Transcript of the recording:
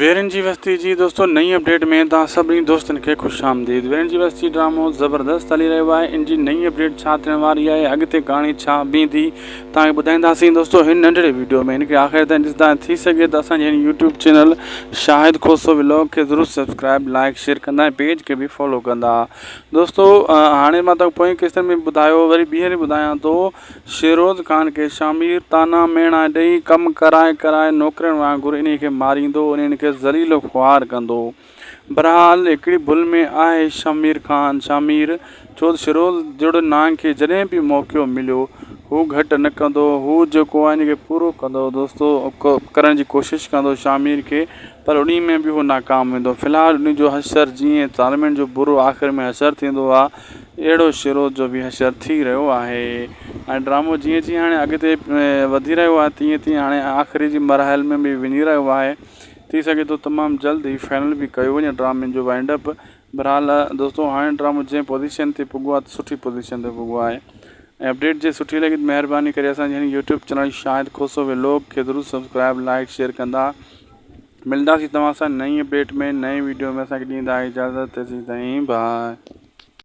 वीरन जी वस्ती जी दोस्तों नई अपडेट में तव्हां सभिनी दोस्तनि खे ख़ुशि आमदीद। वीरन जी वस्ती ड्रामो ज़बरदस्त हली रहियो आहे। इन जी नई अपडेट छा थियण वारी आहे, अॻिते कहाणी छा बीहंदी, तव्हांखे ॿुधाईंदासीं दोस्तों हिन नंढिड़े वीडियो में। इनखे आख़िर ताईं ॾिसंदा, थी सघे त असांजे हिन यूट्यूब चैनल शाहिद खोसो व्लॉग खे ज़रूरु सब्सक्राइब लाइक शेयर कंदा ऐं पेज खे बि फॉलो कंदा। दोस्तों हाणे मां तव्हांखे पोएं किस्तनि में ॿुधायो, वरी ॿीहर ॿुधायां थो। शेरोज़ ख़ान खे शामिर ताना मेणा ॾेई कमु कराए नौकरनि वांगुरु इन खे मारींदो, इन खे ज़लीलो ख़्वार कंदो। बहरहाल हिकिड़ी भुल में आहे शामिर, छो त शेरोज़ जहिड़ो नांग खे जॾहिं बि मौक़ो मिलियो हू घटि न कंदो, हू जेको आहे इन खे पूरो कंदो दोस्तों, करण जी कोशिशि कंदो शामिर खे, पर उन में बि हू नाकाम वेंदो। फ़िलहालु उन जो हशर जीअं ज़ालिमनि जो बुरो आख़िर में हशर थींदो आहे, अहिड़ो शेरोज़ जो बि हशर थी रहियो आहे। ऐं ड्रामो जीअं जीअं हाणे अॻिते वधी रहियो आहे, तीअं तीअं हाणे आख़िरी जी मरहल में बि वञी रहियो आहे। थी सघे थो तमामु जल्द ई फाइनल बि कयो वञे ड्रामे जो वाइंड अप। बहरहाल दोस्तों हाणे ड्रामो जंहिं पोज़ीशन ते पुॻो आहे, सुठी पोज़ीशन ते पुॻो आहे। ऐं अपडेट जे सुठी लॻी त महिरबानी करे असांजे हिन यूट्यूब चैनल शाहिद खोसो व्लॉग खे ज़रूरु सब्सक्राइब लाइक शेयर कंदा। मिलंदासीं तव्हां सां नई अपडेट में, नए वीडियो में। असांखे ॾींदा इजाज़त, तेसीं ताईं बाय।